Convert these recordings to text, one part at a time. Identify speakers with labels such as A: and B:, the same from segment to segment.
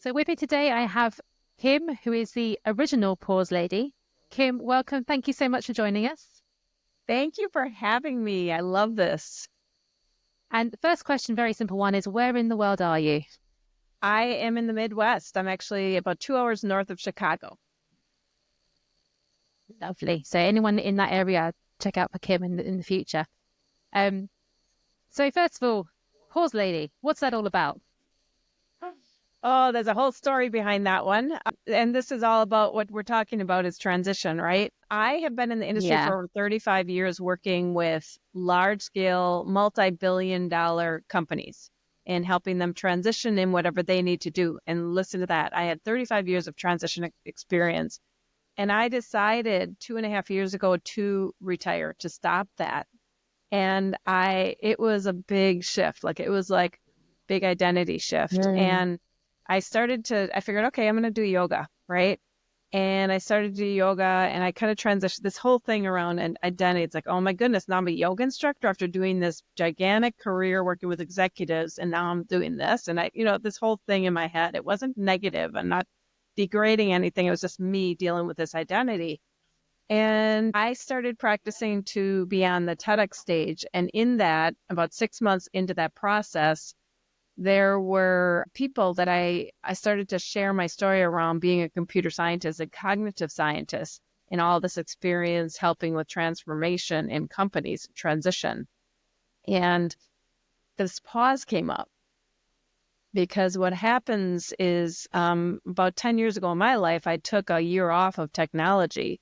A: So with me today, I have Kim, who is the original Pause Lady. Kim, welcome. Thank you so much for joining us.
B: Thank you for having me. I love this.
A: And the first question, very simple one, is where in the world are you?
B: I am in the Midwest. I'm actually about 2 hours north of Chicago.
A: Lovely. So anyone in that area, check out for Kim in the future. So first of all, Pause Lady, what's that all about?
B: Oh, there's a whole story behind that one. And this is all about what we're talking about is transition, right? I have been in the industry
A: Yeah.
B: for over 35 years working with large scale, multi-billion dollar companies and helping them transition in whatever they need to do. And listen to that. I had 35 years of transition experience. And I decided 2.5 years ago to retire, to stop that. And it was a big shift. Like it was like big identity shift. And I figured, okay, I'm going to do yoga, right? And I started to do yoga and I kind of transitioned this whole thing around an identity. It's like, oh my goodness, now I'm a yoga instructor after doing this gigantic career working with executives. And now I'm doing this. And this whole thing in my head, it wasn't negative and not degrading anything. It was just me dealing with this identity. And I started practicing to be on the TEDx stage. And in that, about 6 months into that process, there were people that I started to share my story around being a computer scientist, a cognitive scientist, and all this experience helping with transformation in companies, transition. And this pause came up because what happens is about 10 years ago in my life, I took a year off of technology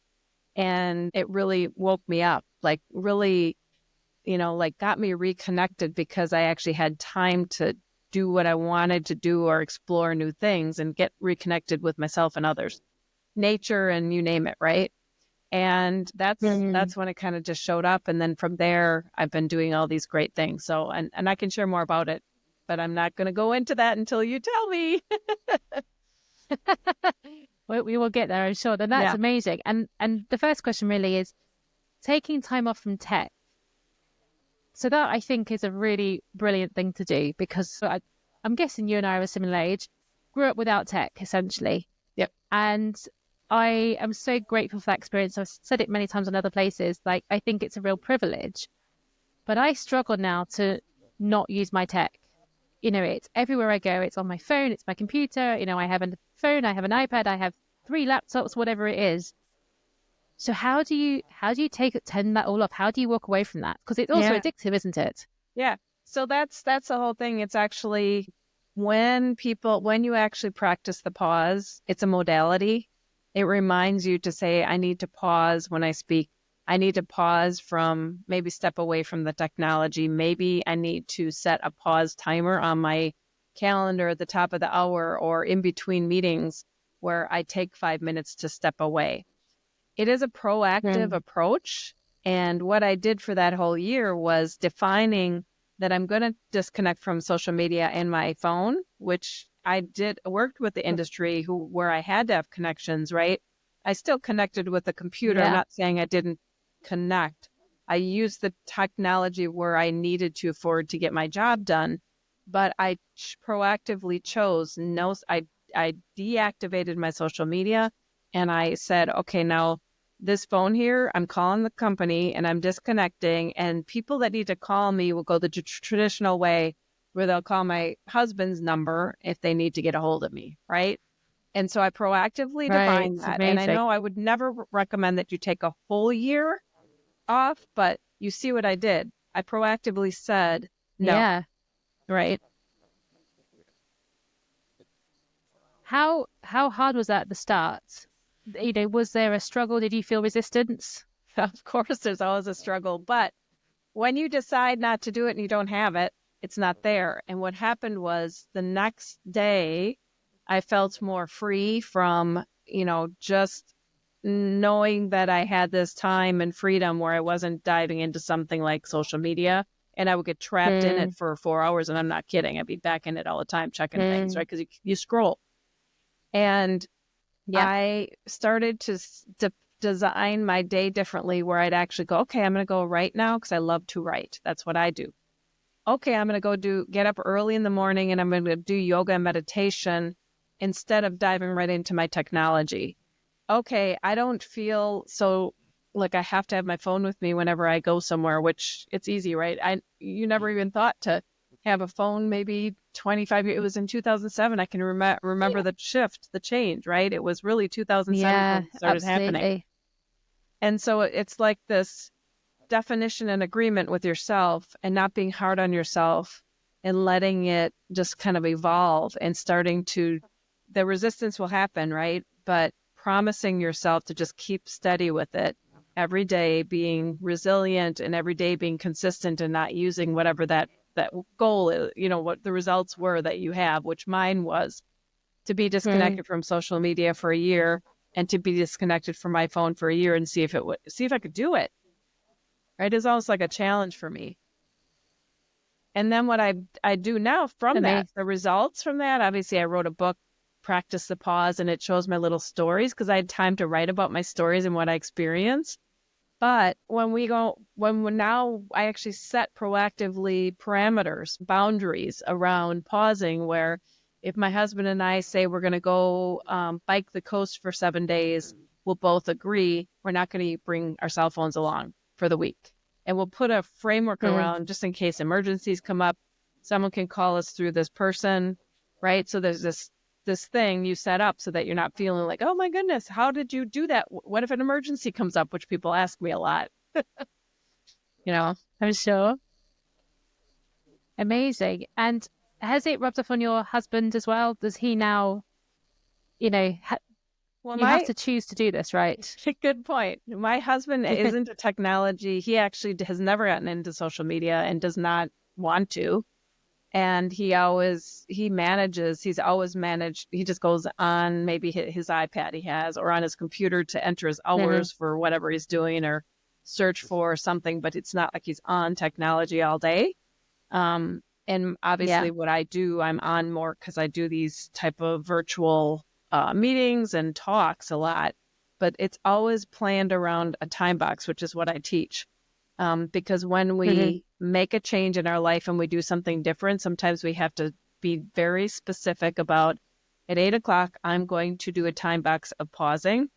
B: and it really woke me up, like really, like got me reconnected because I actually had time to do what I wanted to do or explore new things and get reconnected with myself and others, nature and you name it, right? And that's when it kind of just showed up. And then from there, I've been doing all these great things. So, and I can share more about it, but I'm not going to go into that until you tell me.
A: We will get there, I'm sure. And that's amazing. And the first question really is taking time off from tech. So that I think is a really brilliant thing to do because I'm guessing you and I are a similar age, grew up without tech essentially.
B: Yep.
A: And I am so grateful for that experience. I've said it many times on other places. Like, I think it's a real privilege, but I struggle now to not use my tech. It's everywhere I go. It's on my phone. It's my computer. I have a phone. I have an iPad. I have 3 laptops, whatever it is. So how do you turn that all off? How do you walk away from that? Because it's also addictive, isn't it?
B: Yeah. So that's the whole thing. It's actually when you actually practice the pause, it's a modality. It reminds you to say, I need to pause when I speak. I need to pause from maybe step away from the technology. Maybe I need to set a pause timer on my calendar at the top of the hour or in between meetings where I take 5 minutes to step away. It is a proactive approach. And what I did for that whole year was defining that I'm going to disconnect from social media and my phone, which I worked with the industry where I had to have connections, right? I still connected with the computer. I'm not saying I didn't connect. I used the technology where I needed to afford to get my job done, but I proactively chose I deactivated my social media and I said, okay, now this phone here, I'm calling the company and I'm disconnecting, and people that need to call me will go the traditional way where they'll call my husband's number if they need to get a hold of me, right? And so I proactively defined that.
A: Amazing.
B: And I know I would never recommend that you take a whole year off, but you see what I did. I proactively said no.
A: Yeah.
B: Right.
A: How hard was that at the start? Was there a struggle? Did you feel resistance?
B: Of course, there's always a struggle. But when you decide not to do it and you don't have it, it's not there. And what happened was the next day, I felt more free from, just knowing that I had this time and freedom where I wasn't diving into something like social media and I would get trapped in it for 4 hours. And I'm not kidding. I'd be back in it all the time, checking things, right? Because you scroll. And I started to design my day differently where I'd actually go, okay, I'm going to go write now because I love to write. That's what I do. Okay, I'm going to get up early in the morning and I'm going to do yoga and meditation. instead of diving right into my technology. Okay, I don't feel so like I have to have my phone with me whenever I go somewhere, which it's easy, right? You never even thought to have a phone maybe 25 years. It was in 2007. I can remember the shift, the change, right? It was really 2007 when
A: Yeah,
B: it started happening.
A: absolutely.
B: And so it's like this definition and agreement with yourself and not being hard on yourself and letting it just kind of evolve and starting to, the resistance will happen, right? But promising yourself to just keep steady with it every day, being resilient and every day being consistent and not using whatever that goal is, what the results were that you have, which mine was to be
A: Mm.
B: disconnected from social media for a year and to be disconnected from my phone for a year and see if I could do it. Right? It's almost like a challenge for me. And then what I do now from that,
A: Amazing.
B: the results from that, obviously I wrote a book, Practice the Pause, and it shows my little stories because I had time to write about my stories and what I experienced. But when now I actually set proactively parameters, boundaries around pausing, where if my husband and I say we're going to go bike the coast for 7 days, we'll both agree we're not going to bring our cell phones along for the week. And we'll put a framework
A: Mm.
B: around just in case emergencies come up. Someone can call us through this person, right? So there's this thing you set up so that you're not feeling like, oh my goodness, how did you do that? What if an emergency comes up, which people ask me a lot, you know?
A: I'm sure. Amazing. And has it rubbed off on your husband as well? Does he now, you know,
B: Well,
A: you have
B: my
A: to choose to do this, right?
B: good point. My husband is into technology. He actually has never gotten into social media and does not want to. And he's always managed, he just goes on maybe his iPad he has or on his computer to enter his
A: Hmm.
B: hours for whatever he's doing or search for something, but it's not like he's on technology all day. And
A: Yeah.
B: obviously what I do, I'm on more because I do these type of virtual meetings and talks a lot, but it's always planned around a time box, which is what I teach. Because when
A: Hmm.
B: we make a change in our life and we do something different, sometimes we have to be very specific about at 8 o'clock, I'm going to do a time box of pausing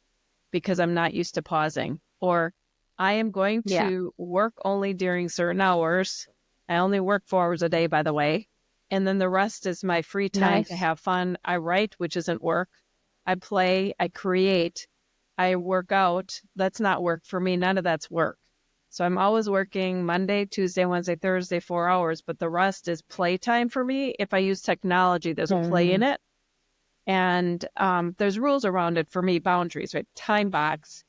B: because I'm not used to pausing. Or I am going
A: Yeah.
B: to work only during certain hours. I only work 4 hours a day, by the way. And then the rest is my free time to
A: Nice.
B: have fun. I write, which isn't work. I play, I create, I work out. That's not work for me. None of that's work. So I'm always working Monday, Tuesday, Wednesday, Thursday, 4 hours, but the rest is playtime for me. If I use technology, there's play in
A: Mm.
B: it. And there's rules around it for me, boundaries, right? Time box.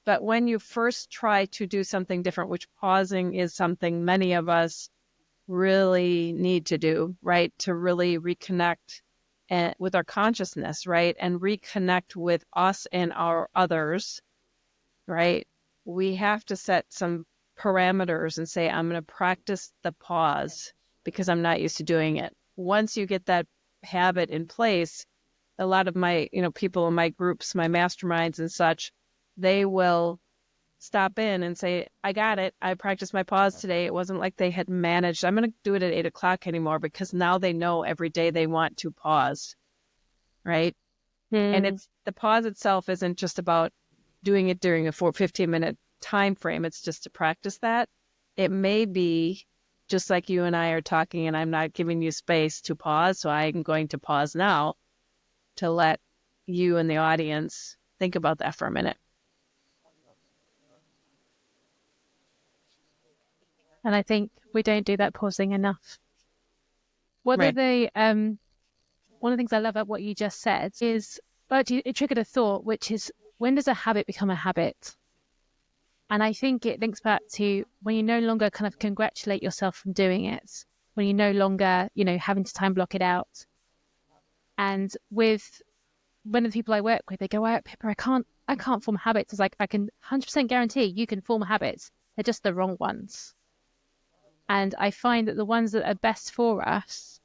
B: But when you first try to do something different, which pausing is something many of us really need to do, right? To really reconnect with our consciousness, right? And reconnect with us and our others, right? We have to set some parameters and say, I'm going to practice the pause because I'm not used to doing it. Once you get that habit in place, a lot of my, people in my groups, my masterminds and such, they will stop in and say, I got it. I practiced my pause today. It wasn't like they had managed, I'm going to do it at 8 o'clock anymore because now they know every day they want to pause. Right. And
A: Mm.
B: it's the pause itself isn't just about doing it during a 15-minute time frame. It's just to practice that. It may be just like you and I are talking, and I'm not giving you space to pause. So I'm going to pause now to let you and the audience think about that for a minute.
A: And I think we don't do that pausing enough. One of
B: Right.
A: the one of the things I love about what you just said is, but it triggered a thought, which is, when does a habit become a habit? And I think it links back to when you no longer kind of congratulate yourself from doing it, when you no longer, having to time block it out. And with one of the people I work with, they go, "Oh, Pippa, I can't form habits." It's like, I can 100% guarantee you can form habits. They're just the wrong ones. And I find that the ones that are best for us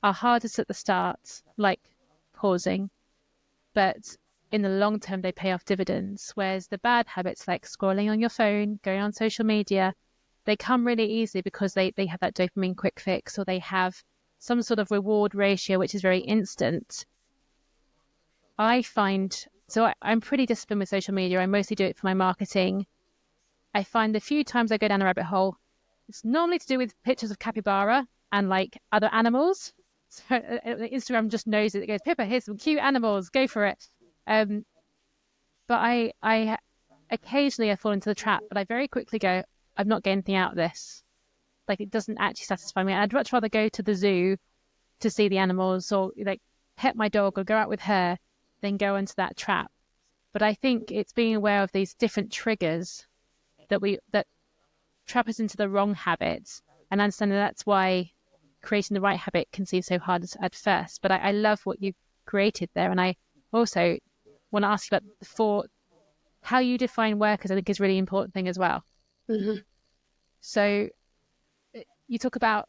A: are hardest at the start, like pausing, but in the long term, they pay off dividends. Whereas the bad habits, like scrolling on your phone, going on social media, they come really easily because they have that dopamine quick fix, or they have some sort of reward ratio, which is very instant. I find, so I'm pretty disciplined with social media. I mostly do it for my marketing. I find the few times I go down a rabbit hole, it's normally to do with pictures of capybara and like other animals. So Instagram just knows it. It goes, Pippa, here's some cute animals, go for it. Um, but I occasionally I fall into the trap, but I very quickly go, I'm not getting anything out of this. Like it doesn't actually satisfy me. I'd much rather go to the zoo to see the animals or like pet my dog or go out with her than go into that trap. But I think it's being aware of these different triggers that trap us into the wrong habits and understanding that's why creating the right habit can seem so hard at first. But I love what you created there. And I also want to ask you about how you define work, as I think is a really important thing as well.
C: Mm-hmm.
A: So you talk about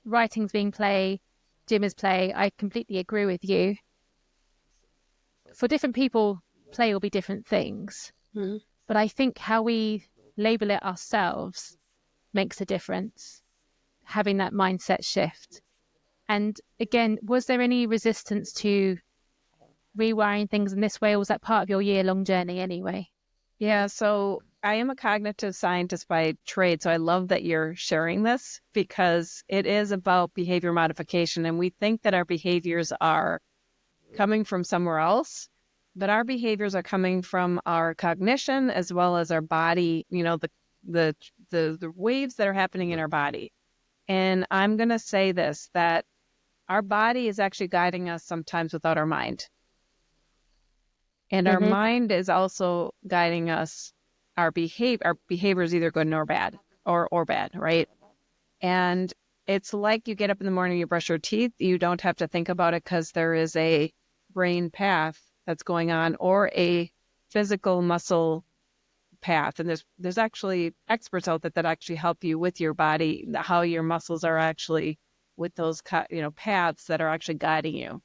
A: writing's being play, gym is play. I completely agree with you. For different people, play will be different things.
C: Mm-hmm.
A: But I think how we label it ourselves makes a difference, having that mindset shift. And again, was there any resistance to rewiring things in this way, or was that part of your year-long journey anyway?
B: Yeah, so I am a cognitive scientist by trade, so I love that you're sharing this because it is about behavior modification, and we think that our behaviors are coming from somewhere else, but our behaviors are coming from our cognition as well as our body, the waves that are happening in our body. And I'm going to say this, that our body is actually guiding us sometimes without our mind. And our
A: Mm-hmm.
B: mind is also guiding us. Our behavior is either good or bad, or bad, right? And it's like you get up in the morning, you brush your teeth, you don't have to think about it because there is a brain path that's going on or a physical muscle path. And there's actually experts out there that actually help you with your body, how your muscles are actually with those paths that are actually guiding you.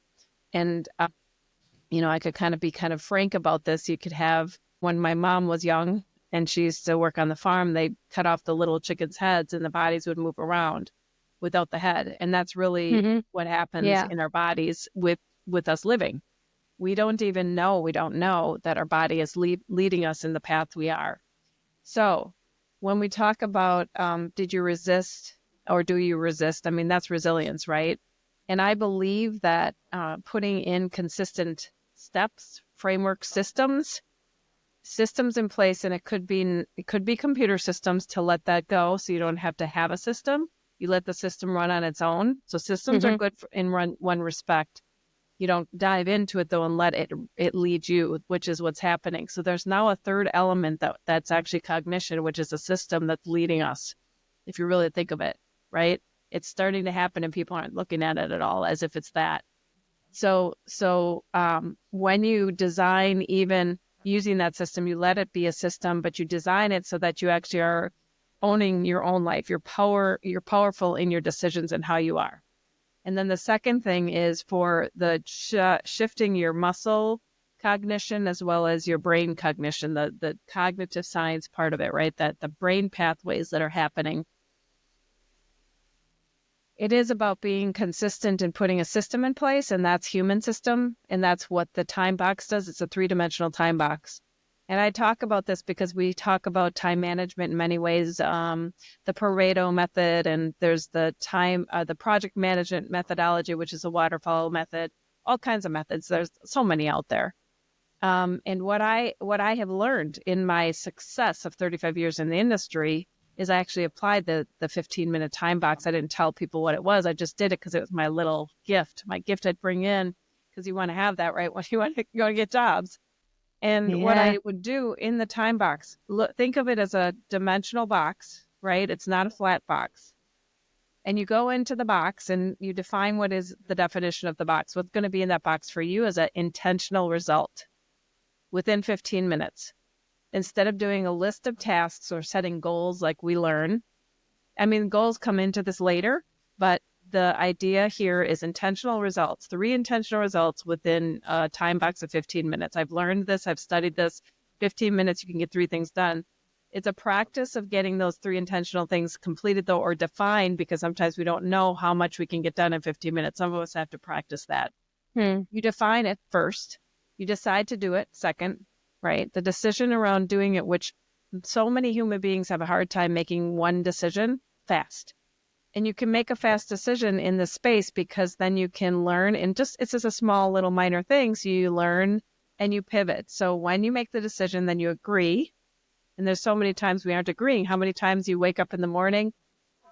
B: And I could be kind of frank about this. You could have, when my mom was young and she used to work on the farm, they cut off the little chickens' heads and the bodies would move around without the head. And that's really
A: Mm-hmm.
B: what happens
A: Yeah.
B: in our bodies with us living. We don't know that our body is leading us in the path we are. So when we talk about, did you resist or do you resist? I mean, that's resilience, right? And I believe that putting in consistent steps, framework systems in place, and it could be computer systems to let that go so you don't have to have a system. You let the system run on its own. So systems are good in one respect. You don't dive into it though and let it lead you, which is what's happening. So there's now a third element that's actually cognition, which is a system that's leading us, if you really think of it, right? It's starting to happen and people aren't looking at it at all as if it's that. So when you design, even using that system, you let it be a system, but you design it so that you actually are owning your own life. You're powerful in your decisions and how you are. And then the second thing is for the shifting your muscle cognition as well as your brain cognition, the cognitive science part of it, right? That the brain pathways that are happening. It is about being consistent and putting a system in place, and that's human system. And that's what the time box does. It's a 3-dimensional time box. And I talk about this because we talk about time management in many ways, the Pareto method, and there's the project management methodology, which is a waterfall method, all kinds of methods. There's so many out there. And what I have learned in my success of 35 years in the industry is I actually applied the 15-minute time box. I didn't tell people what it was. I just did it because it was my little gift, I'd bring in, because you want to have that, right? When you want to get jobs. And what I would do in the time box, think of it as a dimensional box, right? It's not a flat box. And you go into the box and you define what is the definition of the box. What's going to be in that box for you is an intentional result within 15 minutes. Instead of doing a list of tasks or setting goals like we learn. I mean, goals come into this later, but the idea here is intentional results, 3 intentional results within a time box of 15 minutes. I've learned this. I've studied this. 15 minutes, you can get 3 things done. It's a practice of getting those 3 intentional things completed, though, or defined, because sometimes we don't know how much we can get done in 15 minutes. Some of us have to practice that. You define it first. You decide to do it. Second, right? The decision around doing it, which so many human beings have a hard time making one decision fast. And you can make a fast decision in this space because then you can learn and it's just a small little minor thing. So you learn and you pivot. So when you make the decision, then you agree. And there's so many times we aren't agreeing. How many times you wake up in the morning,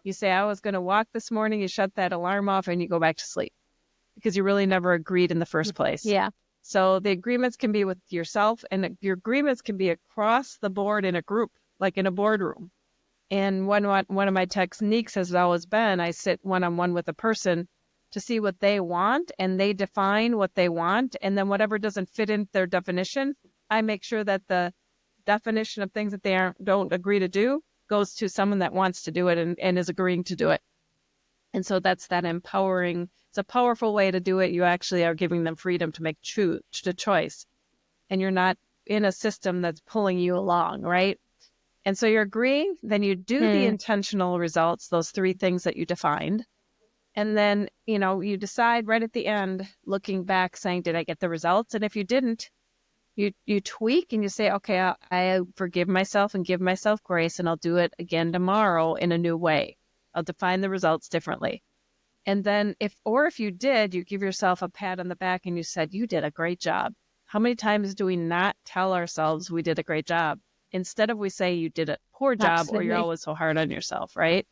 B: you say, I was going to walk this morning, you shut that alarm off and you go back to sleep because you really never agreed in the first place.
A: Yeah.
B: So the agreements can be with yourself and your agreements can be across the board in a group, like in a boardroom. And one of my techniques has always been, I sit one-on-one with a person to see what they want and they define what they want. And then whatever doesn't fit in their definition, I make sure that the definition of things that they don't agree to do goes to someone that wants to do it and is agreeing to do it. And so that's that empowering. It's a powerful way to do it. You actually are giving them freedom to make the choice. And you're not in a system that's pulling you along, right? And so you're agreeing, then you do the intentional results, those 3 things that you defined. And then, you decide right at the end, looking back, saying, did I get the results? And if you didn't, you tweak and you say, okay, I forgive myself and give myself grace, and I'll do it again tomorrow in a new way. I'll define the results differently. And then if you did, you give yourself a pat on the back and you said, you did a great job. How many times do we not tell ourselves we did a great job? Instead of we say you did a poor job
A: Absolutely.
B: or you're always so hard on yourself, right?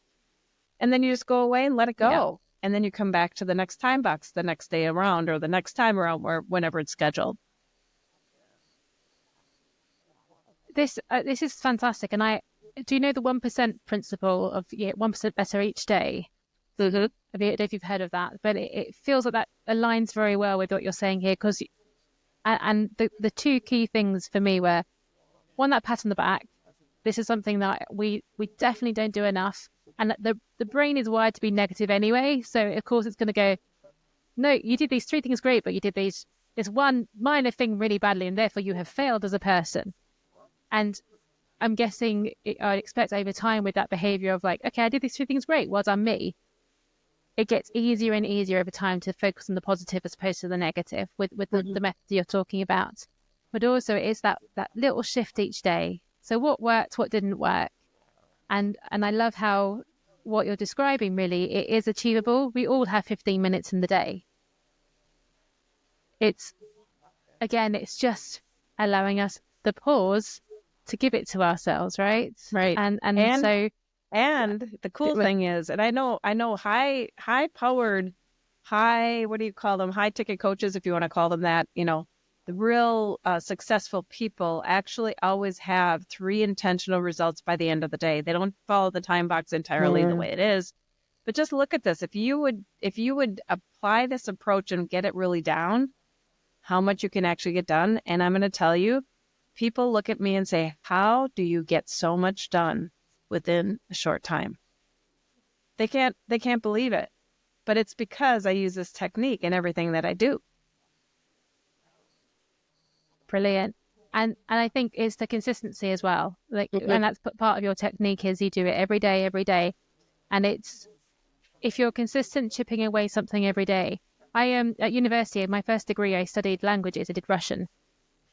B: And then you just go away and let it go. Yeah. And then you come back to the next time box the next day around or the next time around or whenever it's scheduled.
A: This is fantastic. And do you know the 1% principle of 1% better each day?
B: Mm-hmm.
A: I don't know if you've heard of that, but it feels like that aligns very well with what you're saying here. Because and the 2 key things for me were, one, that pat on the back. This is something that we definitely don't do enough. And the brain is wired to be negative anyway. So, of course, it's going to go, no, you did these 3 things great, but you did this one minor thing really badly, and therefore you have failed as a person. And I'm guessing I'd expect over time with that behavior of like, okay, I did these 2 things great. Well done, me. It gets easier and easier over time to focus on the positive as opposed to the negative with the method you're talking about. But also it is that little shift each day. So what worked, what didn't work. And I love how what you're describing, really, it is achievable. We all have 15 minutes in the day. It's just allowing us the pause to give it to ourselves, right?
B: Right.
A: And
B: the cool thing is, and I know high powered, what do you call them? High ticket coaches, if you want to call them that, the real successful people actually always have 3 intentional results by the end of the day. They don't follow the time box entirely the way it is. But just look at this. If you would apply this approach and get it really down, how much you can actually get done. And I'm going to tell you, people look at me and say, how do you get so much done within a short time? They can't believe it. But it's because I use this technique in everything that I do.
A: Brilliant. And I think it's the consistency as well. And that's part of your technique is you do it every day. And it's, if you're consistent chipping away something every day. I am at university, my first degree, I studied languages. I did Russian.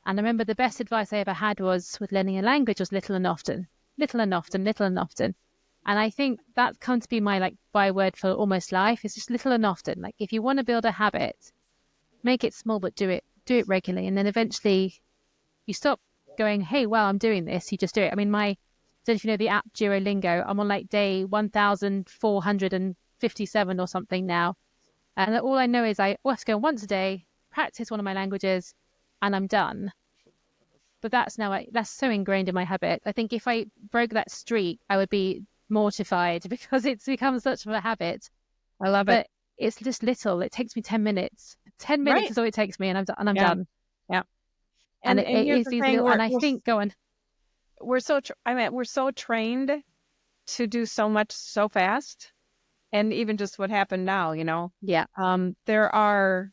A: And I remember the best advice I ever had was with learning a language was little and often. And I think that's come to be my byword for almost life. It's just little and often. Like if you want to build a habit, make it small, but do it regularly. And then eventually you stop going, hey, well, I'm doing this. You just do it. I mean, I don't know if you know the app Duolingo. I'm on day 1,457 or something now. And all I know is I have to go once a day, practice one of my languages, and I'm done. But that's so ingrained in my habit. I think if I broke that streak, I would be mortified because it's become such of a habit.
B: I love it.
A: But it's just little. It takes me 10 minutes. 10 minutes is all it takes me, and I'm done.
B: Yeah.
A: And it is these little, and I think, go on.
B: We're so trained to do so much so fast. And even just what happened now,
A: Yeah.
B: There are,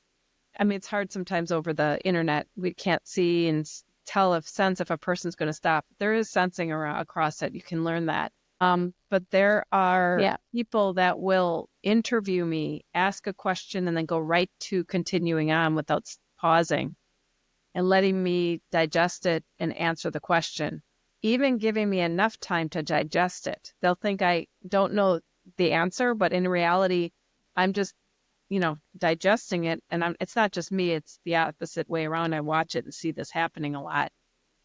B: it's hard sometimes over the internet. We can't see and sense if a person's going to stop. There is sensing across it. You can learn that. But there are people that will interview me, ask a question, and then go right to continuing on without pausing. and letting me digest it and answer the question, even giving me enough time to digest it. They'll think I don't know the answer, but in reality, I'm just, digesting it. And it's not just me, it's the opposite way around. I watch it and see this happening a lot.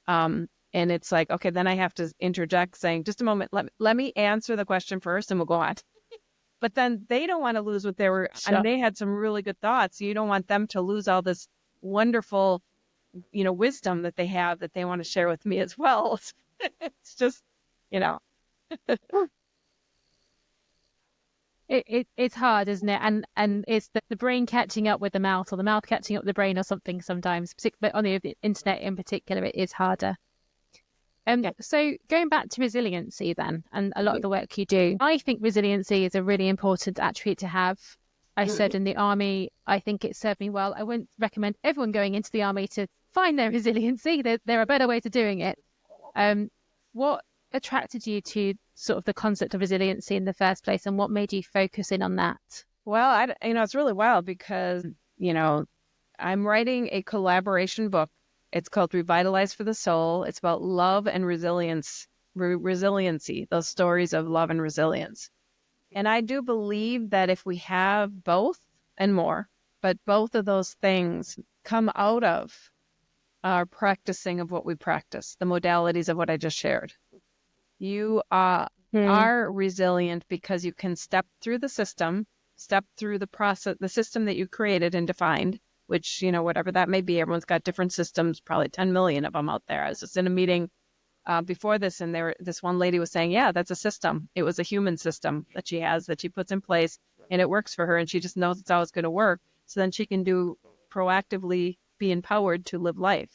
B: And it's like, okay, then I have to interject saying, just a moment, let me answer the question first and we'll go on. But then they don't want to lose what they were,
A: Sure.
B: and they had some really good thoughts. You don't want them to lose all this wonderful, wisdom that they have that they want to share with me as well. It's just, you know,
A: It's hard, isn't it? And it's the brain catching up with the mouth, or the mouth catching up with the brain, or something sometimes. But on the internet in particular, it is harder.
B: yeah.
A: So going back to resiliency then, and a lot of the work you do, I think resiliency is a really important attribute to have. I served in the army. I think it served me well. I wouldn't recommend everyone going into the army to find their resiliency. There are better ways of doing it. What attracted you to sort of the concept of resiliency in the first place, and what made you focus in on that?
B: Well, it's really wild because, I'm writing a collaboration book. It's called Revitalize for the Soul. It's about love and resiliency, those stories of love and resilience. And I do believe that if we have both and more, but both of those things come out of our practicing of what we practice, the modalities of what I just shared. You are resilient because you can step through the system, step through the process, the system that you created and defined, which, whatever that may be, everyone's got different systems, probably 10 million of them out there. I was just in a meeting before this, and this one lady was saying, yeah, that's a system. It was a human system that she has, that she puts in place, and it works for her, and she just knows it's always going to work. So then she can proactively be empowered to live life.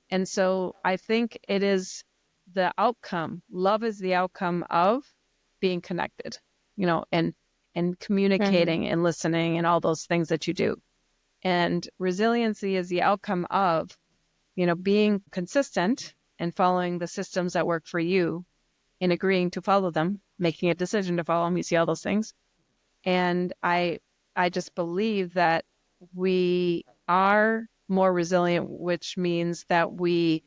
B: And so I think it is the outcome. Love is the outcome of being connected, and communicating and listening and all those things that you do. And resiliency is the outcome of, being consistent and following the systems that work for you and agreeing to follow them, making a decision to follow them. You see all those things. And I just believe that we are more resilient, which means that we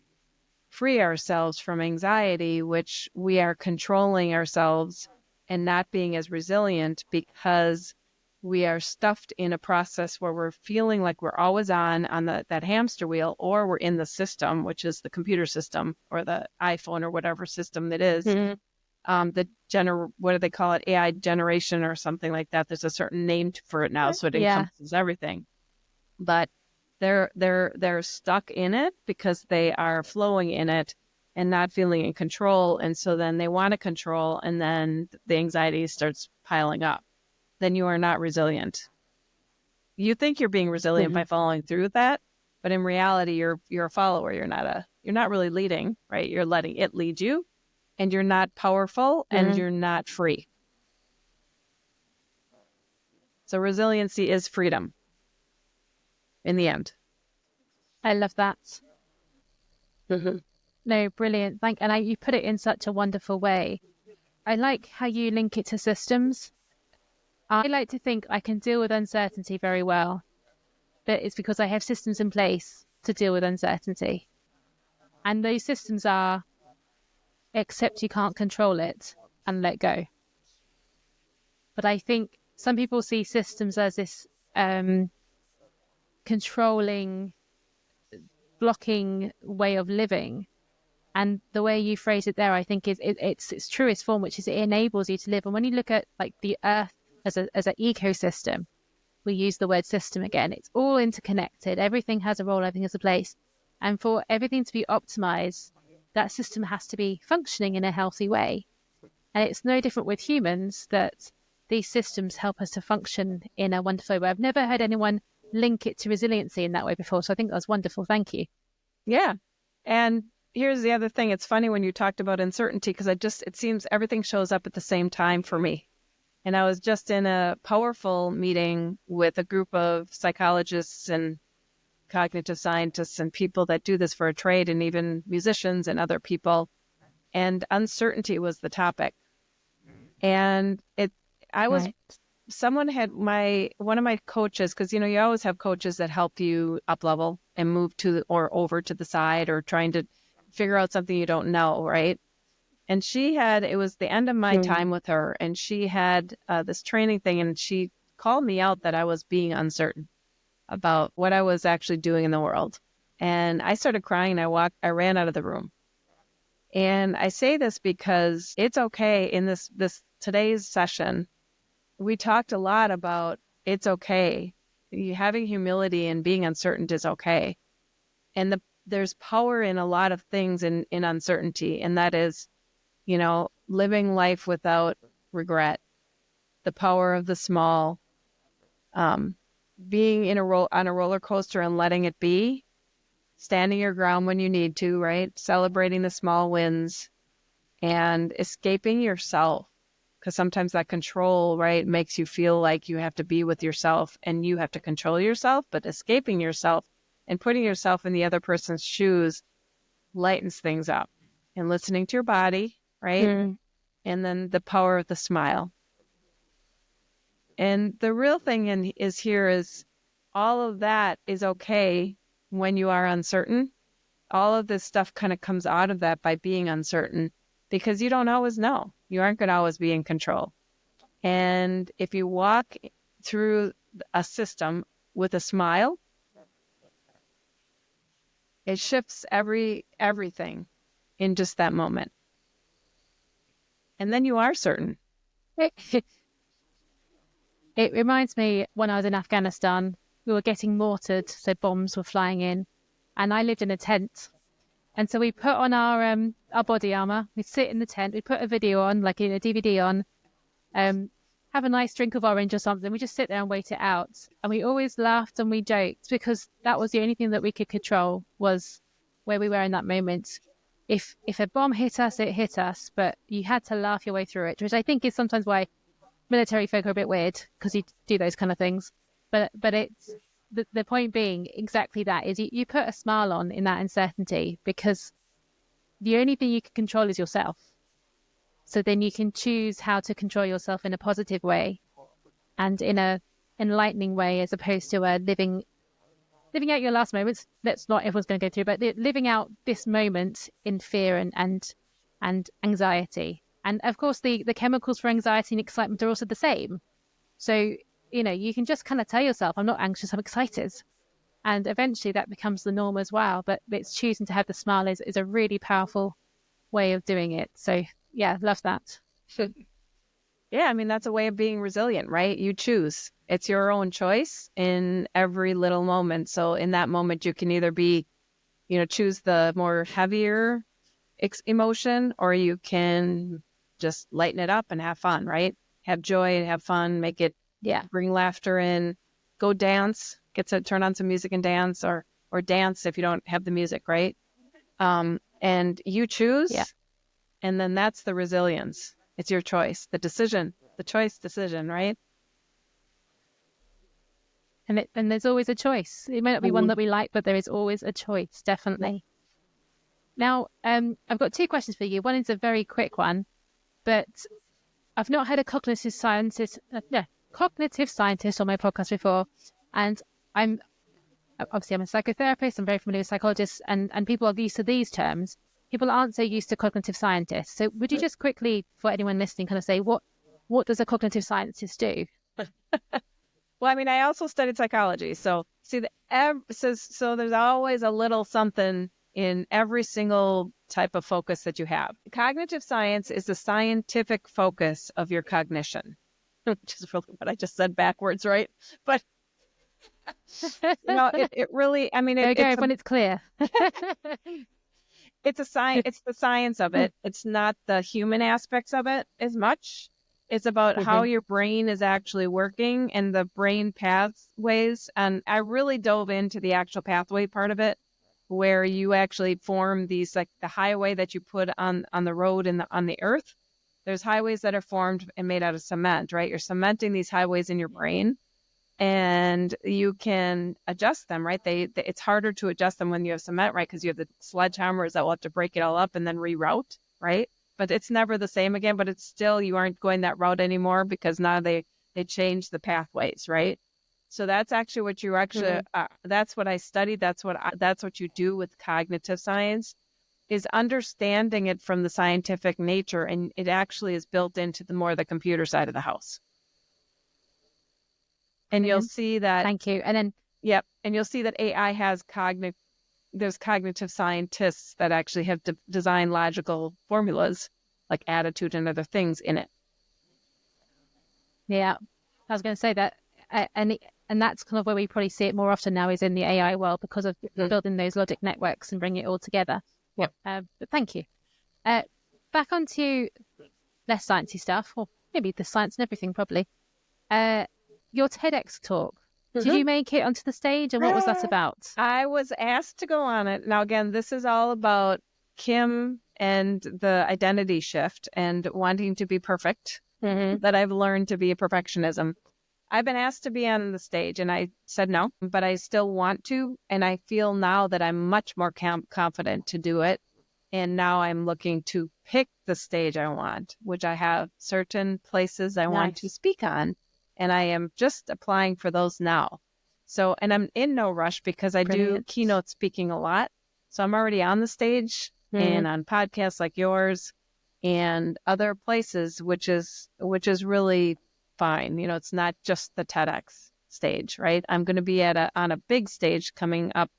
B: free ourselves from anxiety, which we are controlling ourselves and not being as resilient because we are stuffed in a process where we're feeling like we're always on that hamster wheel, or we're in the system, which is the computer system or the iPhone or whatever system it is. What do they call it? AI generation or something like that. There's a certain name for it now, so it encompasses everything. But they're stuck in it because they are flowing in it and not feeling in control. And so then they want to control, and then the anxiety starts piling up. Then you are not resilient. You think you're being resilient by following through with that, but in reality, you're a follower. You're not really leading, right? You're letting it lead you, and you're not powerful, and you're not free. So resiliency is freedom in the end.
A: I love that. No, brilliant. You put it in such a wonderful way. I like how you link it to systems. I like to think I can deal with uncertainty very well, but it's because I have systems in place to deal with uncertainty. And those systems are accept you can't control it and let go. But I think some people see systems as this controlling, blocking way of living. And the way you phrase it there, I think is its truest form, which is it enables you to live. And when you look at like the earth as an ecosystem, we use the word system again. It's all interconnected. Everything has a role. Everything has a place. And for everything to be optimized, that system has to be functioning in a healthy way. And it's no different with humans, that these systems help us to function in a wonderful way. I've never heard anyone link it to resiliency in that way before. So I think that's wonderful. Thank you.
B: Yeah. And here's the other thing. It's funny when you talked about uncertainty, because it seems everything shows up at the same time for me. And I was just in a powerful meeting with a group of psychologists and cognitive scientists and people that do this for a trade, and even musicians and other people. And uncertainty was the topic. And I was someone had one of my coaches, because you always have coaches that help you up level and move or over to the side, or trying to figure out something you don't know, right? And it was the end of my time with her, and she had this training thing, and she called me out that I was being uncertain about what I was actually doing in the world. And I started crying, and I ran out of the room. And I say this because it's okay. In this today's session, we talked a lot about it's okay. Having humility and being uncertain is okay. And there's power in a lot of things in uncertainty. And that is, living life without regret, the power of the small, being on a roller coaster and letting it be, standing your ground when you need to, right? Celebrating the small wins and escaping yourself. Because sometimes that control, right, makes you feel like you have to be with yourself and you have to control yourself, but escaping yourself and putting yourself in the other person's shoes lightens things up. And listening to your body, right? And then the power of the smile. And the real thing is all of that is okay when you are uncertain. All of this stuff kind of comes out of that by being uncertain, because you don't always know. You aren't going to always be in control. And if you walk through a system with a smile, it shifts everything in just that moment. And then you are certain.
A: It reminds me when I was in Afghanistan, we were getting mortared, so bombs were flying in, and I lived in a tent. And so we put on our body armor, we sit in the tent, we put a video on, like a DVD on, have a nice drink of orange or something. We just sit there and wait it out. And we always laughed and we joked, because that was the only thing that we could control, was where we were in that moment. If a bomb hit us, it hit us, but you had to laugh your way through it, which I think is sometimes why military folk are a bit weird, because you do those kind of things. But it's the point being exactly that, is you put a smile on in that uncertainty, because the only thing you can control is yourself. So then you can choose how to control yourself in a positive way and in a enlightening way, as opposed to living out your last moments. That's not everyone's going to go through, but living out this moment in fear and anxiety. And of course, the chemicals for anxiety and excitement are also the same. So, you can just kind of tell yourself, I'm not anxious, I'm excited. And eventually that becomes the norm as well. But it's choosing to have the smile is a really powerful way of doing it. So yeah, love that.
B: Yeah, I mean, that's a way of being resilient, right? You choose. It's your own choice in every little moment. So in that moment, you can either choose the more heavier emotion, or you can just lighten it up and have fun, right? Have joy and have fun, bring laughter in, go dance, get to turn on some music and dance, or dance if you don't have the music, right? And you choose.
A: Yeah.
B: And then that's the resilience. It's your choice, the choice decision, right?
A: And there's always a choice. It may not be one that we like, but there is always a choice, definitely. Now, I've got two questions for you. One is a very quick one, but I've not had a cognitive scientist on my podcast before. And I'm a psychotherapist. I'm very familiar with psychologists, and people are used to these terms. People aren't so used to cognitive scientists. So would you just quickly, for anyone listening, kind of say, what does a cognitive scientist do?
B: Well, I mean, I also studied psychology. So see, so there's always a little something in every single type of focus that you have. Cognitive science is the scientific focus of your cognition, which is really what I just said backwards, right? But it really, I mean,
A: when it's clear.
B: It's a science. It's the science of it. It's not the human aspects of it as much. It's about how your brain is actually working and the brain pathways. And I really dove into the actual pathway part of it, where you actually form these, like the highway that you put on the road and on the earth. There's highways that are formed and made out of cement, right? You're cementing these highways in your brain, and you can adjust them, right? It's harder to adjust them when you have cement, right? Because you have the sledgehammers that will have to break it all up and then reroute, right? But it's never the same again. But it's still, you aren't going that route anymore, because now They change the pathways, right? So that's actually what you actually, that's what I studied. That's what you do with cognitive science, is understanding it from the scientific nature. And it actually is built into the computer side of the house. And you'll
A: Brilliant.
B: see that,
A: Thank you. And then,
B: yep. And you'll see that AI has there's cognitive scientists that actually have designed logical formulas like attitude and other things in it.
A: yeah, I was going to say that, and that's kind of where we probably see it more often now is in the AI world because of building those logic networks and bringing it all together.
B: Yep.
A: But thank you. Back onto less sciencey stuff, or maybe the science and everything, probably. Your TEDx talk. Did you make it onto the stage, and what was that about?
B: I was asked to go on it. Now, again, this is all about Kim and the identity shift and wanting to be perfect. That I've learned to be a perfectionism. I've been asked to be on the stage and I said no, but I still want to. And I feel now that I'm much more confident to do it. And now I'm looking to pick the stage I want, which I have certain places I want to speak on. And I am just applying for those now. So, and I'm in no rush because I do keynote speaking a lot. So I'm already on the stage and on podcasts like yours and other places, which is really fine. You know, it's not just the TEDx stage, right? I'm going to be on a big stage coming up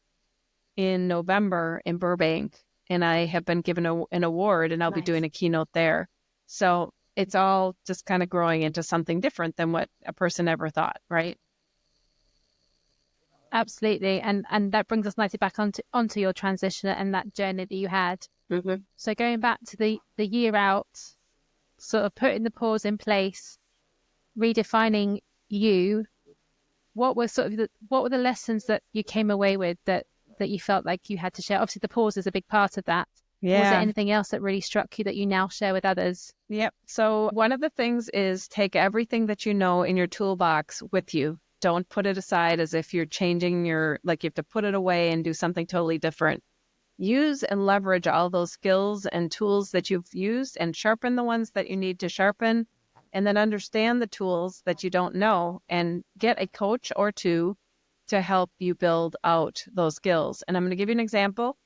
B: in November in Burbank, and I have been given an award, and I'll be doing a keynote there. So it's all just kind of growing into something different than what a person ever thought, right?
A: Absolutely, and that brings us nicely back onto your transition and that journey that you had. So going back to the year out, sort of putting the pause in place, redefining you. What were what were the lessons that you came away with that you felt like you had to share? Obviously, the pause is a big part of that.
B: Yeah.
A: Was there anything else that really struck you that you now share with others?
B: Yep. So one of the things is take everything that you know in your toolbox with you. Don't put it aside as if you're changing like you have to put it away and do something totally different. Use and leverage all those skills and tools that you've used and sharpen the ones that you need to sharpen, and then understand the tools that you don't know and get a coach or two to help you build out those skills. And I'm going to give you an example.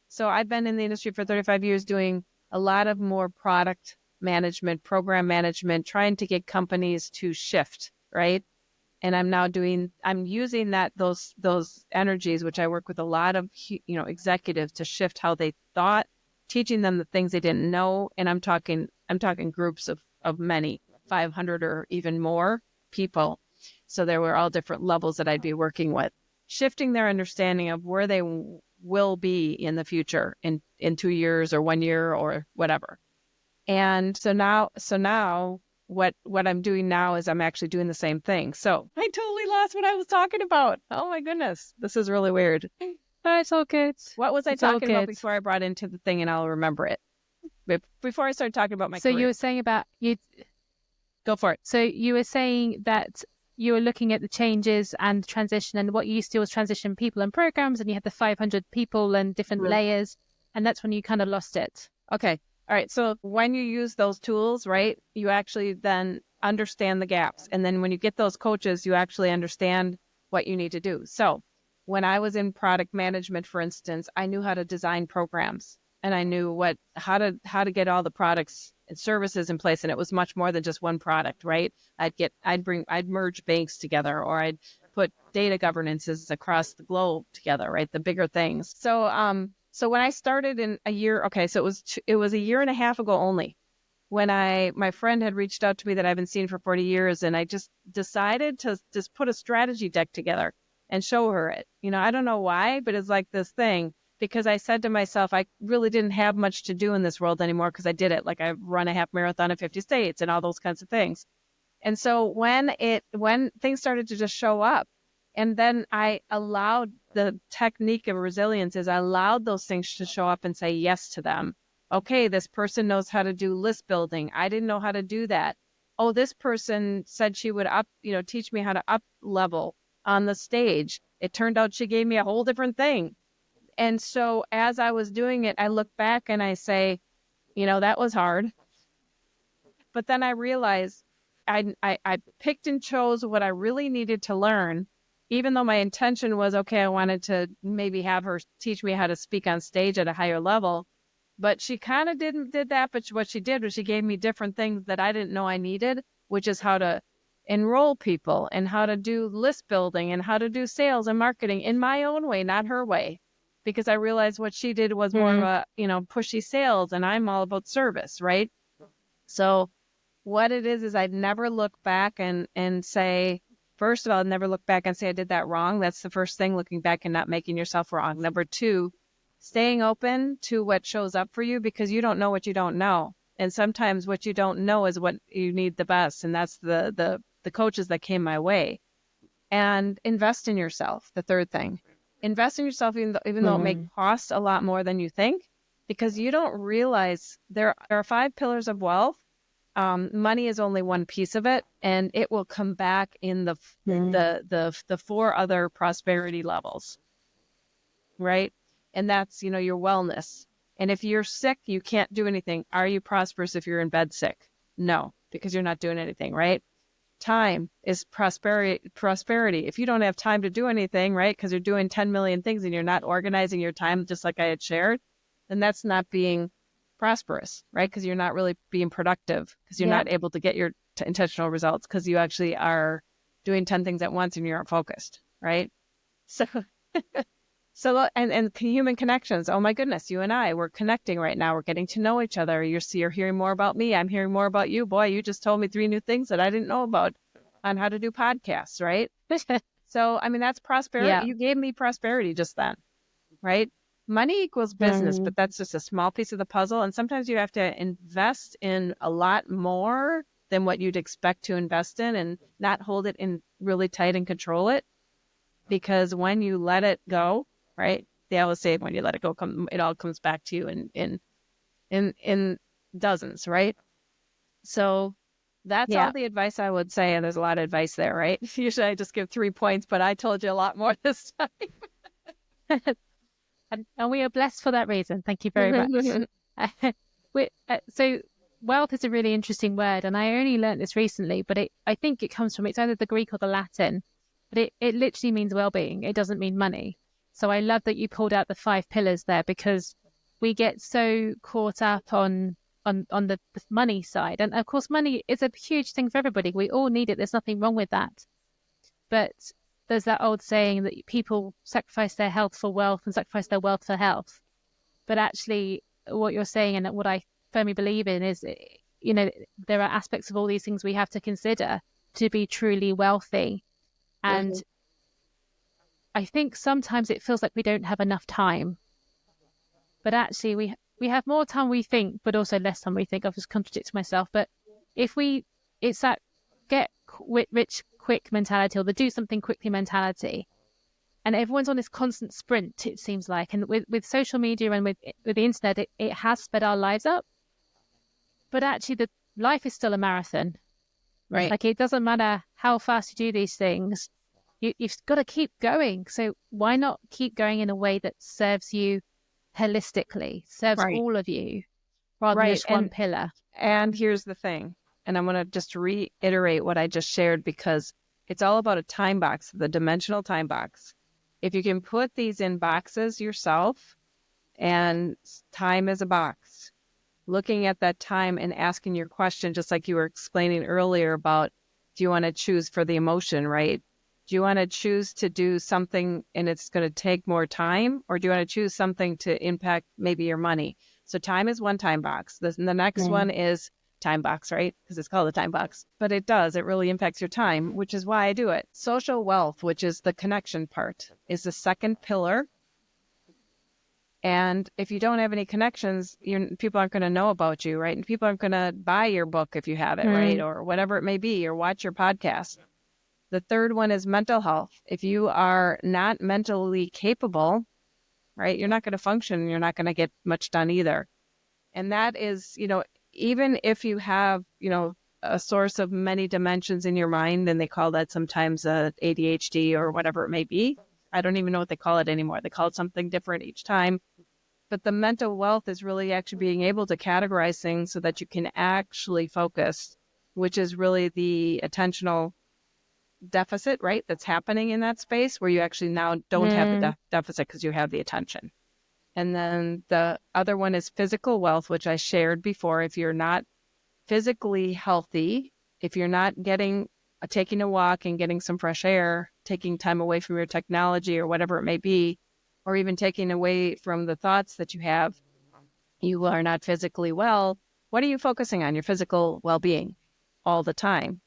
B: So I've been in the industry for 35 years doing a lot of more product management, program management, trying to get companies to shift, right? And I'm using those energies, which I work with a lot of, executives to shift how they thought, teaching them the things they didn't know. And I'm talking groups of many, 500 or even more people. So there were all different levels that I'd be working with, shifting their understanding of where they will be in the future in 2 years or 1 year or whatever. And so now what I'm doing now is I'm actually doing the same thing. So I totally lost what I was talking about. Oh my goodness. This is really weird.
A: No, it's all good.
B: What was I talking about before I brought into the thing, and I'll remember it. Before I started talking about my career.
A: You were saying about you.
B: Go for it.
A: So you were saying that you were looking at the changes and transition, and what you used to do was transition people and programs, and you had the 500 people and different layers, and that's when you kind of lost it.
B: Okay. All right. So when you use those tools, right, you actually then understand the gaps. And then when you get those coaches, you actually understand what you need to do. So when I was in product management, for instance, I knew how to design programs, and I knew how to get all the products and services in place. And it was much more than just one product, right? I'd merge banks together, or I'd put data governances across the globe together, right? The bigger things. So when I started in a year, okay, so it was a year and a half ago only, when my friend had reached out to me that I've been seeing for 40 years, and I just decided to just put a strategy deck together and show her it. I don't know why, but it's like this thing, because I said to myself, I really didn't have much to do in this world anymore because I did it. Like I run a half marathon in 50 states and all those kinds of things. And so when things started to just show up, and then I allowed the technique of resilience is I allowed those things to show up and say yes to them. Okay, this person knows how to do list building. I didn't know how to do that. Oh, this person said she would teach me how to up level on the stage. It turned out she gave me a whole different thing. And so as I was doing it, I look back and I say, that was hard. But then I realized I picked and chose what I really needed to learn, even though my intention was, okay, I wanted to maybe have her teach me how to speak on stage at a higher level. But she kind of did that. But what she did was she gave me different things that I didn't know I needed, which is how to enroll people and how to do list building and how to do sales and marketing in my own way, not her way. Because I realized what she did was more of
A: Mm.
B: a, pushy sales, and I'm all about service, right? So what it is I'd never look back and say, first of all, I'd never look back and say I did that wrong. That's the first thing, looking back and not making yourself wrong. Number two, staying open to what shows up for you, because you don't know what you don't know. And sometimes what you don't know is what you need the best. And that's the coaches that came my way. And invest in yourself. The third thing, invest in yourself, even though it may
A: Mm.
B: cost a lot more than you think, because you don't realize there are 5 pillars of wealth. Money is only one piece of it, and it will come back in
A: Mm.
B: the 4 other prosperity levels, right? And that's, your wellness. And if you're sick, you can't do anything. Are you prosperous if you're in bed sick? No, because you're not doing anything, right? Time is prosperity. If you don't have time to do anything, right, because you're doing 10 million things and you're not organizing your time, just like I had shared, then that's not being prosperous, right? Because you're not really being productive, because you're
A: Yep.
B: not able to get your intentional results, because you actually are doing 10 things at once and you're not focused, right? So and human connections. Oh my goodness, you and I, we're connecting right now. We're getting to know each other. You're hearing more about me. I'm hearing more about you. Boy, you just told me 3 new things that I didn't know about on how to do podcasts, right? So, I mean, that's prosperity.
A: Yeah.
B: You gave me prosperity just then, right? Money equals business,
A: Mm.
B: but that's just a small piece of the puzzle. And sometimes you have to invest in a lot more than what you'd expect to invest in, and not hold it in really tight and control it, because when you let it go, right? They always say when you let it go, it all comes back to you in dozens, right? So that's all
A: Yeah.
B: the advice I would say. And there's a lot of advice there, right? Usually I just give 3 points, but I told you a lot more this
A: And we are blessed for that reason. Thank you very much.
B: time.
A: So wealth is a really interesting word, and I only learned this recently, but I think it comes from, it's either the Greek or the Latin, but it literally means well-being. It doesn't mean money. So I love that you pulled out the 5 pillars there, because we get so caught up on the money side. And of course, money is a huge thing for everybody. We all need it. There's nothing wrong with that. But there's that old saying that people sacrifice their health for wealth and sacrifice their wealth for health. But actually, what you're saying, and what I firmly believe in, is, there are aspects of all these things we have to consider to be truly wealthy. And
B: Mhm.
A: I think sometimes it feels like we don't have enough time, but actually we have more time we think, but also less time we think. I've just contradicted myself. But if we, it's that get rich quick mentality, or the do something quickly mentality. And everyone's on this constant sprint, it seems like. And with social media and with the internet, it has sped our lives up. But actually, the life is still a marathon.
B: Right.
A: Like, it doesn't matter how fast you do these things, you've got to keep going. So why not keep going in a way that serves you holistically, serves
B: Right.
A: all of you, rather than
B: Right.
A: just one pillar?
B: And here's the thing, and I'm going to just reiterate what I just shared, because it's all about a time box, the dimensional time box. If you can put these in boxes yourself, and time is a box, looking at that time and asking your question, just like you were explaining earlier about, do you want to choose for the emotion, right? Do you want to choose to do something and it's going to take more time, or do you want to choose something to impact maybe your money? So time is one time box. The next one
A: Mm.
B: is time box, right? Because it's called a time box, but it really impacts your time, which is why I do it. Social wealth, which is the connection part, is the second pillar. And if you don't have any connections, people aren't going to know about you, right? And people aren't going to buy your book if you have it, right?
A: Mm.
B: Or whatever it may be, or watch your podcast. The third one is mental health. If you are not mentally capable, right, you're not going to function. You're not going to get much done either. And that is, even if you have, a source of many dimensions in your mind, and they call that sometimes ADHD or whatever it may be. I don't even know what they call it anymore. They call it something different each time. But the mental wealth is really actually being able to categorize things so that you can actually focus which is really the attentional deficit, right? That's happening in that space where you actually now don't have the
A: Mm,
B: deficit because you have the attention. And then the other one is physical wealth, which I shared before. If you're not physically healthy, if you're not taking a walk and getting some fresh air, taking time away from your technology or whatever it may be, or even taking away from the thoughts that you have, you are not physically well. What are you focusing on? Your physical well-being all the time.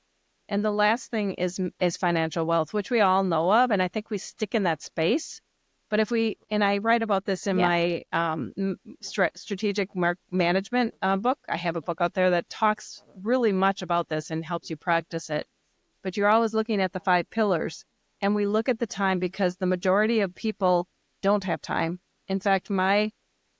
B: And the last thing is financial wealth, which we all know of, and I think we stick in that space. But and I write about this in
A: yeah.
B: my strategic management book. I have a book out there that talks really much about this and helps you practice it. But you're always looking at the 5 pillars, and we look at the time because the majority of people don't have time. In fact, my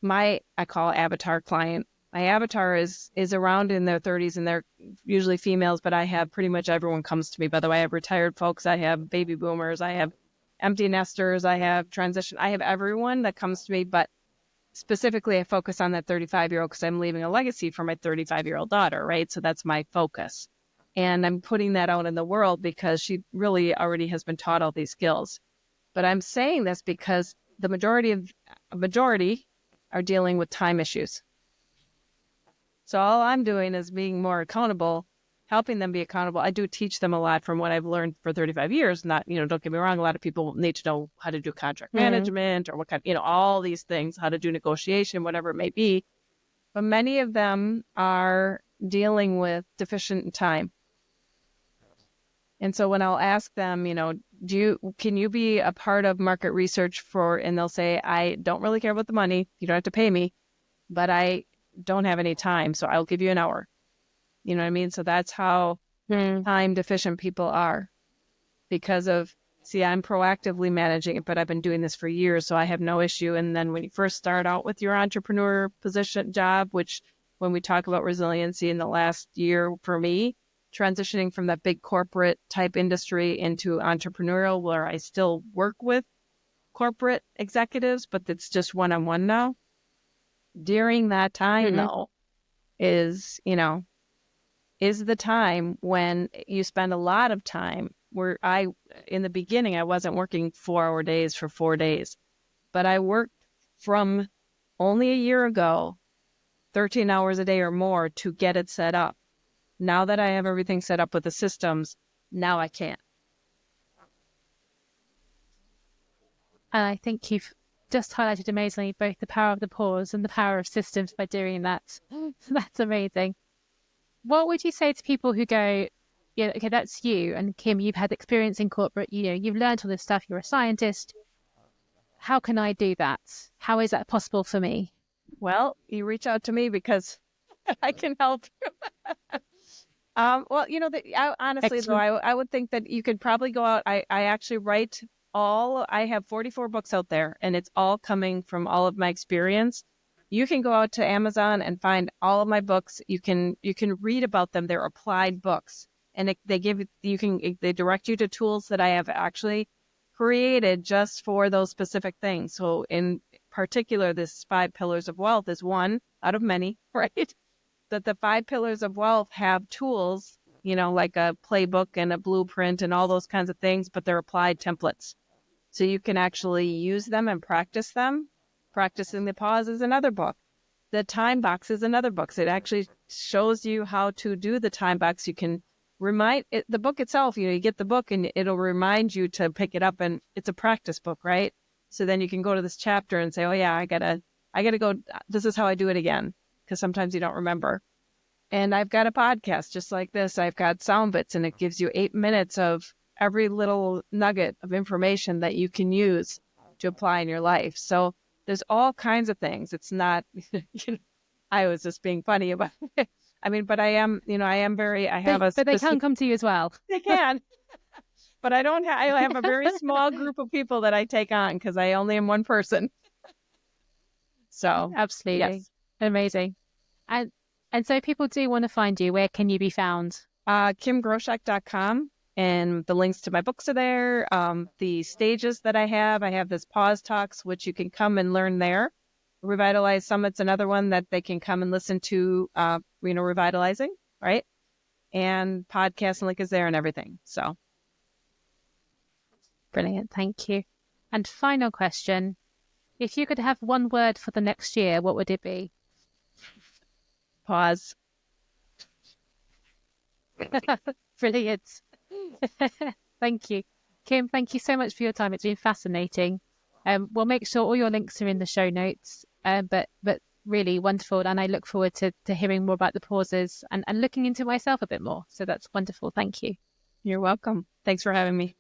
B: I call avatar client. My avatar is around in their 30s, and they're usually females, but I have pretty much everyone comes to me. By the way, I have retired folks, I have baby boomers, I have empty nesters, I have transition, I have everyone that comes to me, but specifically I focus on that 35-year-old because I'm leaving a legacy for my 35-year-old daughter, right? So that's my focus. And I'm putting that out in the world because she really already has been taught all these skills. But I'm saying this because the majority are dealing with time issues. So all I'm doing is being more accountable, helping them be accountable. I do teach them a lot from what I've learned for 35 years. Not, don't get me wrong. A lot of people need to know how to do contract
A: Mm,
B: management or what kind, all these things, how to do negotiation, whatever it may be. But many of them are dealing with deficient time. And so when I'll ask them, can you be a part of market research and they'll say, I don't really care about the money. You don't have to pay me, but I don't have any time. So I'll give you an hour. You know what I mean? So that's how
A: mm,
B: time deficient people are I'm proactively managing it, but I've been doing this for years. So I have no issue. And then when you first start out with your entrepreneur position job, which when we talk about resiliency in the last year for me, transitioning from that big corporate type industry into entrepreneurial, where I still work with corporate executives, but it's just one-on-one now. During that time,
A: mm-hmm.
B: though, is, is the time when you spend a lot of time where in the beginning, I wasn't working 4-hour days for 4 days, but I worked from only a year ago, 13 hours a day or more to get it set up. Now that I have everything set up with the systems, now I can't.
A: And I think you've just highlighted amazingly both the power of the pause and the power of systems by doing that. So that's amazing. What would you say to people who go, yeah, okay, that's you. And Kim, you've had experience in corporate, you've learned all this stuff, you're a scientist. How can I do that? How is that possible for me?
B: Well, you reach out to me because I can help. Well, honestly, though,
A: Excellent.
B: I would think that you could probably go out. I actually I have 44 books out there, and it's all coming from all of my experience. You can go out to Amazon and find all of my books. You can read about them. They're applied books, and they direct you to tools that I have actually created just for those specific things. So in particular, this 5 pillars of wealth is one out of many, right? That the 5 pillars of wealth have tools, like a playbook and a blueprint and all those kinds of things, but they're applied templates. So you can actually use them and practice them. Practicing the pause is another book. The time box is another book. So it actually shows you how to do the time box. You can the book itself, you get the book and it'll remind you to pick it up, and it's a practice book, right? So then you can go to this chapter and say, oh yeah, I gotta go. This is how I do it again. Because sometimes you don't remember. And I've got a podcast just like this. I've got sound bits, and it gives you 8 minutes of every little nugget of information that you can use to apply in your life. So there's all kinds of things. It's not, I was just being funny about it. I mean, but I have a
A: But they can
B: specific,
A: come to you as well.
B: they can, but I don't have, I have a very small group of people that I take on because I only am one person. So
A: Absolutely.
B: yes.
A: Amazing. And and so people do want to find you. Where can you be found?
B: KimGroshek.com, and the links to my books are there. The stages that I have this pause talks, which you can come and learn there. Revitalize Summit's another one that they can come and listen to, revitalizing, right? and podcast link is there and everything. So
A: Brilliant. Thank you. And final question. If you could have one word for the next year, what would it be?
B: pause.
A: Brilliant. Thank you. Kim, thank you so much for your time. It's been fascinating. We'll make sure all your links are in the show notes. But really wonderful. And I look forward to hearing more about the pauses and looking into myself a bit more. So that's wonderful. Thank you.
B: You're welcome. Thanks for having me.